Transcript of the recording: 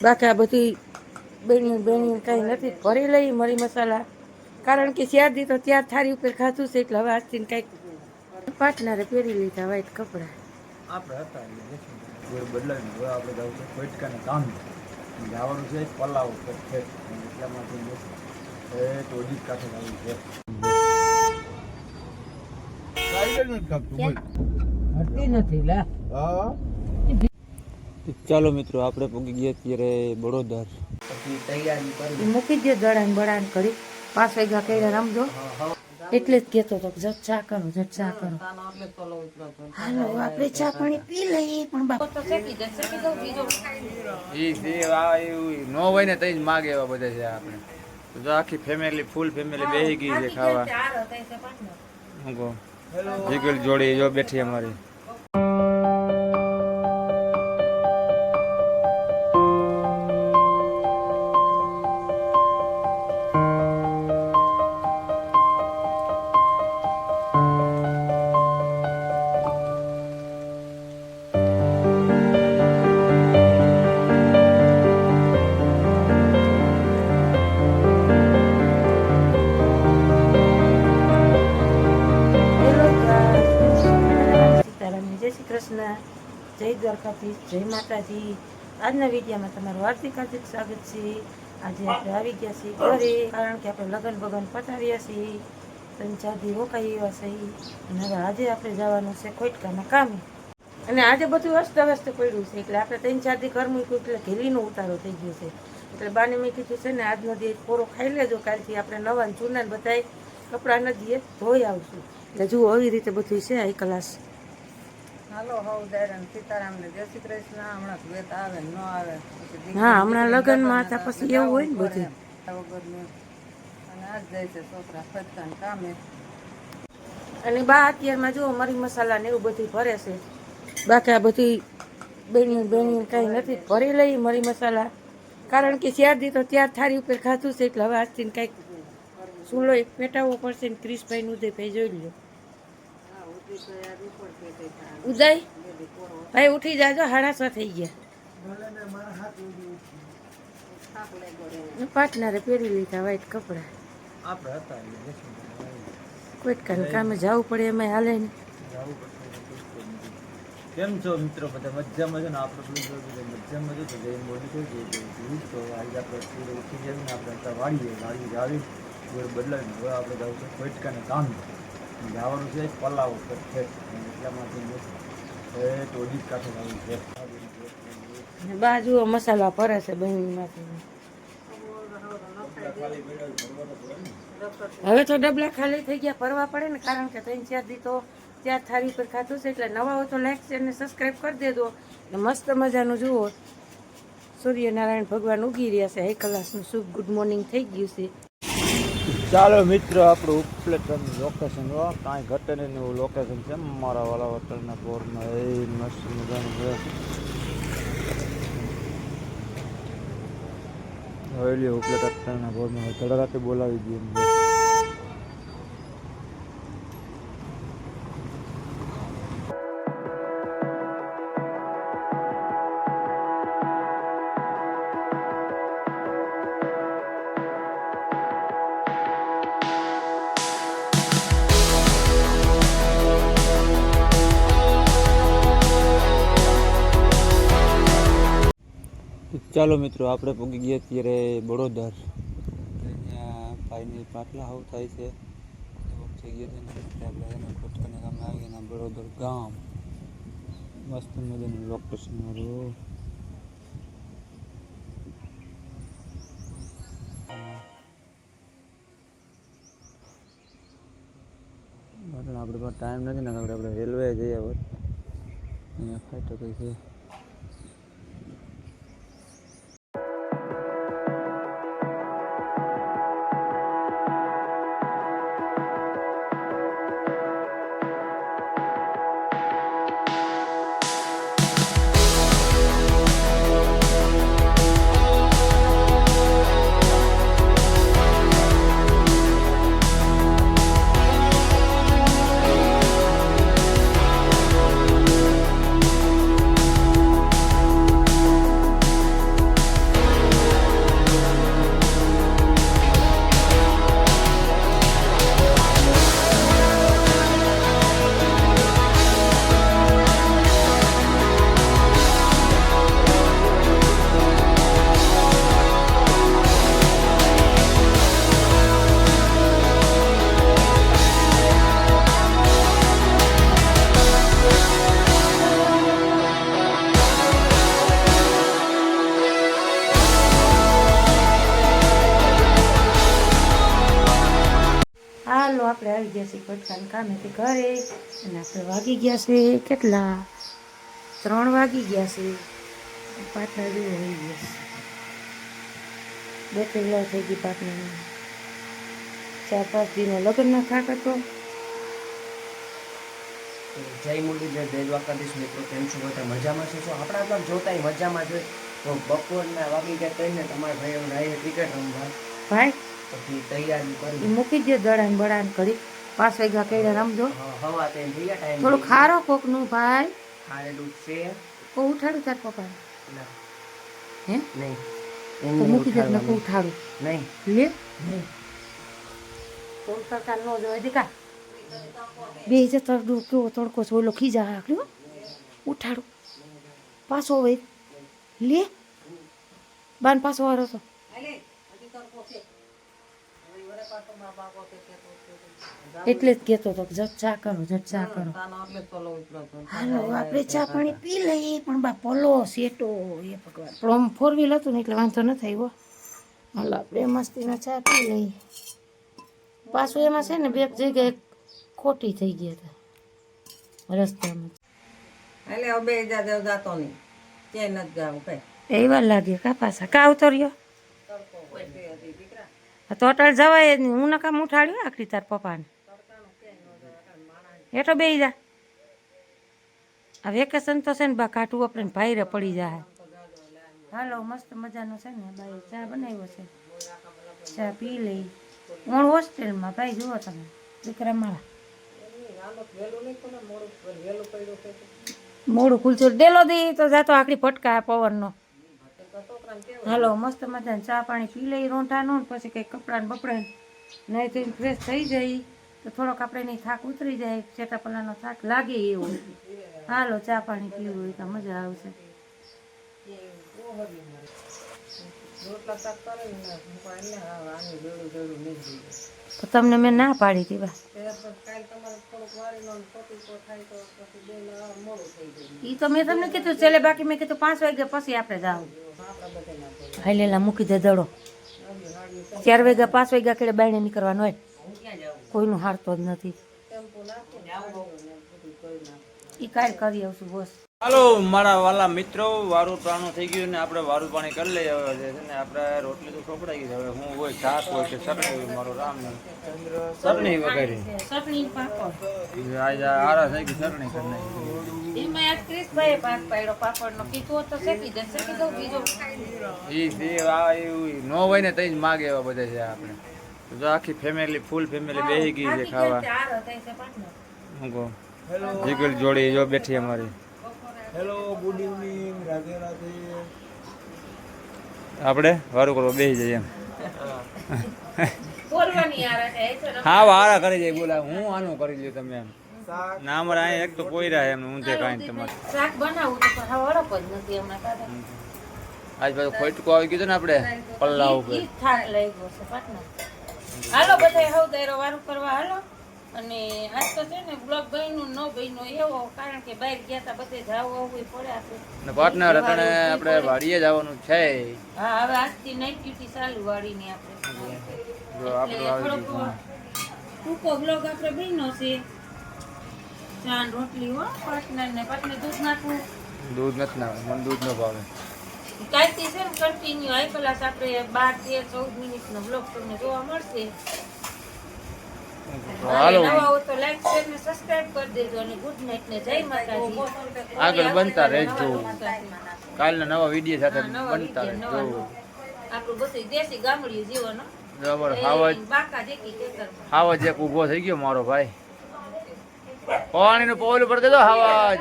બાકી આ બધી બેણી કાંઈ નથી ભરી લઈ મરી મસાલા, કારણ કે ચાર દી તો ત્યાર થાળી ઉપર ખાધું છે એટલે હવે આજથી કંઈક પાર્ટનરે પહેરી લીધા વ્હાઈટ કપડાં. આપણે હતા એટલે બદલાવીને હવે આપણે જવું છે કોઈટકાને કામ જવાનું છે પલાવ છે એટલામાંથી ટોડી કાંઠે જવું છે. ચાલો મિત્રો આપણે પહોંચી ગયા અત્યારે બળોદર. મૂકી દે દડાને બડાને કરી 5 વાગ્યા કર્યા રમજો એટલે જ કહેતો હતો જટ ચા કરો જટ ચા કરો. હાલો આપણે ચા પાણી પી લઈએ પણ બાપ નો હોય ને તઈ જ માગે એવા બધા છે આપણે તો આખી ફેમિલી ફૂલ ફેમિલી બેહી ગઈ છે ખાવા. હું કહું જીગલ જોડી જો બેઠી અમારી. જય દ્વારકાધીશ, જય માતાજી. આજના વિડીયોમાં તમારું હાર્દિક હાર્દિક સ્વાગત છે. આજે આપણે આવી ગયા છીએ ઘરે, કારણ કે આપણે લગ્ન બગન પતાવ્યા છીએ, 3-4 દી રોકાઈ એવા છીએ અને હવે આજે આપણે જવાનું છે કોઈટકાના કામે. અને આજે બધું અસ્તવ્યસ્ત પડ્યું છે એટલે આપણે 3-4 દી ઘર મૂક્યું એટલે ઘેલીનો ઉતારો થઈ ગયો છે. એટલે બાને મેં કીધું છે ને આજનો દી પૂરો ખાઈ લેજો, કાલથી આપણે નવા જૂના બધાય કપડાં નદીએ ધોઈ આવશું. એટલે જુઓ આવી રીતે બધું છે આ ક્લાસ. હાલો હવ દૈરાન સીતારામ ને જય શ્રી કૃષ્ણ. હમણાં વેત આવે ન આવે હા હમણાં લગ્નમાં હતા પછી એવું હોય ને બધું વગરનું. અને આજ જાય છે છોકરા ફટકાન કામે. અને બા અત્યારમાં જુઓ મરી મસાલા ને એવું બધું ભરે છે. બાકી આ બધી બેણી કાંઈ નથી ભરી લઈ મરી મસાલા, કારણ કે 4 દી તો ત્યાર થાળી ઉપર ખાધું છે એટલે હવે આજથી કંઈક ચૂલો એક પેટાવવો પડશે ને ક્રિશભાઈનું ઉદયભાઈ જોઈ લો. ઉદય ભાઈ ઉઠી જાજો, 6:30 થઈ ગયા. પાર્ટનરે પહેરી લીધા વ્હાઈટ કપડાં. આપણે હતા કોઈટકાને કામે જવું પડે એમાં હાલે ને. કેમ છો મિત્રો બધા મજામાં છે ને? આપણે મજામાં જો તો જય મોદી થઈ ગયું તો આજે આપણે ઉઠી જઈએ ને આપણે વાળીએ જાવી બદલાવીને હવે આપણે જવું છે કોઈટકાને કામ જવાનું છે પલાવ છે એટલામાંથી ટોડી કાંઠે જવું છે. બાજુ મસાલા ભરે છે બહેનમાંથી. હવે તો ડબલા ખાલી થઈ ગયા, ભરવા પડે ને, કારણ કે 3-4 દી તો ત્યાં થાળી પર ખાધું છે. એટલે નવા હોય તો લાઈક શેર ને સબસ્ક્રાઈબ કરી દેજો. મસ્ત મજાનું જુઓ સૂર્યનારાયણ ભગવાન ઉગી રહ્યા છે. 1 કલાકનું શુભ ગુડ મોર્નિંગ થઈ ગયું છે. ચાલો મિત્રો આપણું ઉપલેટન લોકેશન કાંઈ ઘટે નહીં એવું લોકેશન છે મારા વાલા હોટલના ફ્લોરમાં. એ મસ્ત મજાનું છે. હવેલી ઉપલેટ હોટલના ફ્લોરમાં ધડારાતે બોલાવી દઈએ. ચાલો મિત્રો આપણે પહોંચી ગયા અત્યારે બળોદર. ત્યાં ભાઈની પાટલા હાવ થાય છે થઈ ગયા છે આપણે કોટકાને ગામે આવી ગયા. બળોદર ગામ મસ્ત મજાનું લોકેશન મારું. આપણે પાસે ટાઈમ નથી ને, આપણે રેલવે જઈએ હવે અહીંયા ફાઈટો કઈ છે. આપણે આવી ગયા છીએ ભટકાને કામેથી ઘરે અને આપણે વાગી ગયા છે કેટલા 3 વાગી ગયા છે પાટલા જેવો હોઈ ગયા છે બેઠેલા થઈ ગઈ પાટલા 4-5 દિનો લગ્નનો થાક હતો. જય મુરલીધર, જય દ્વારકાધીશ મિત્રો. કેમ છો બધા? મજામાં છો? આપણા આટલા જોતાય મજામાં છે. તો બપોરના વાગી ગયા કહીને તમારા ભાઈ રાહે ક્રિકેટ રમવા ભાઈ પછી તૈયારી એ કરી. મૂકી દે દડાને બડાને ઘડી 5 વાગ્યા કઈ રમજો. હવા તે થઈ ગયા ટાઈમ થોડું ખારો કોકનું ભાઈ ખારેલું છે કો ઉઠાડું તાર પપ્પા ના, હે નહીં તો મૂકી દે ને ઉઠાડું નહીં લે તો ઉઠાડતા ન જોવે દીકા બે જતો કેવો તડકો છે ઓલો ખીજા આકડ્યો ઉઠાડું પાછો હવે લે બાન પાછો વારો તો એટલે જ કહેતો હતો જટ ચા કરો હાલો આપણે ચા પાણી પી લઈએ પણ બા પલો સેટો એ ભગવાન પણ 4 વ્હીલ હતું ને એટલે વાંધો ન થાય હો. હાલો આપણે મસ્તીનો ચા પી લઈએ. પાછું એમાં છે ને બે જગ્યાએ ખોટી થઈ ગયા હતા રસ્તામાં. એટલે હવે બે હજાર જાતો નહીં ક્યાંય નથી જાવું કઈ એવા લાગે કા પાછા કા ઉતર્યો તો અટલ જવાય જ નહીં. હું નકામ ઉઠાડ્યો આખરી તાર પપ્પાને હેઠો બેસી જા. આ વેકેશન તો છે ને બા કાઢવું આપણે ભાઈરે પડી જાય. હાલો મસ્ત મજાનો છે ને બાઈ ચા બનાવ્યો છે ચા પી લઈ. હું હોસ્ટેલમાં ભાઈ જુઓ તમે દીકરા મારા મોડું ખુલતું ડેલો દી તો જાતો આખરી ફટકા પવનનો. હાલો મસ્ત મજાને ચા પાણી પી લઈ રોંઢાનો પછી કંઈક કપડાને બપડાને નહીં તો ફ્રેશ થઈ જાય તો થોડોક આપણે નહીં થાક ઉતરી જાય ચેટા પલાનો થાક લાગે એવો. હાલો ચા પાણી પીવું હોય તો મજા આવશે. તો તમને મેં ના પાડી હતી બા એ તો મેં તમને કીધું છેલ્લે બાકી મેં કીધું 5 વાગ્યા પછી આપણે જાવ. હાઈ લેલા મૂકી દે દડો 4 વાગ્યા 5 વાગ્યા કેડે બાયણે નીકળવાનું હોય કોઈનું હારતો જ નથી. એ કાંઈ કરી આવશું બોસ. હાલો મારા વાલા મિત્રો, વારું પાણી થઈ ગયું ને આપણે વારું પાણી કરી લઈએ. હવે જે છે ને આપણે રોટલી તો ખોપડાઈ ગઈ. હવે હું હોય શાક હોય કે ચટણી હોય, મારો રામ ચટણી વગેરે ચટણી પાપડ આજે આરા થઈ ગઈ ચટણી કરી નાખી. એમાં આજ ક્રિશભાઈએ ભાગ પાડ્યો પાપડનો કીધું તો શેકી દે શેકી દઉં બીજો એ બે આ એવું ન હોય ને તઈ જ માગે એવા બધા છે આપણે. તો આખી ફેમિલી ફૂલ ફેમિલી બેસી ગઈ છે ખાવા. હું કહું જીગલ જોડી જો બેઠી અમારી. Hello, good evening, Radhe Radhe. આપણે વારું કરવા બેસી જઈએ એમ. બોલવાની યાર છે હા વારા કરી જાય બોલા હું આનું કરી લ્યો તમે એમ. ના અમારે અહીંયા એક તો પોયરા એમ ઊંધે કાંઈ તમારે શાક બનાવું તો પણ હવે વળપ જ નથી હમણાં દાદા. આજ પાછું ખોટકું આવી ગયું ને આપણે પલ્લા ઉપર. ઈ થાક લાગ્યો છે પાટના. હાલો બધા હવ દાયરો વારું કરવા હાલો. અને આજ તો છે ને બ્લોગ બન્યું ન બન્યું એવો કારણ કે બહાર ગયા તા બધે જાવું આવવું પડે આપણે. ને પાર્ટનર અટાણે આપણે વાડીએ જવાનું છે. હા હવે આજથી નાઇટ ડ્યુટી ચાલુ વાળીની આપણે. જો આપણું આવી થોડોક ગયું. ટૂંકો બ્લોગ આપણે બન્યો છે. ચા ને રોટલી હો પાર્ટનર ને પાર્ટનર દૂધ નાખવું. દૂધ નથી ના મને દૂધ ન ભાવે. કાલથી છે ને કન્ટિન્યુ આઈ કલાક આપણે 12 13 14 મિનિટનો બ્લોગ તમને જોવા મળશે. હાલો નવા હો તો લાઈક શેર ને સબસ્ક્રાઇબ કરી દેજો અને ગુડ નાઈટ ને જય માતાજી. આગળ બનતા રહેજો. કાલના નવા વિડીયો સાથે નવા બનતા વિડીયો, રહેજો. નવા. આપણું બધું દેશી ગામડિયું જીવન હો. બરાબર હાવજ બાકા દેખી ખેતરમાં. હાવજ એક ઊભો થઈ ગયો મારો ભાઈ. પાણીનું પોલું પર દેજો હાવજ.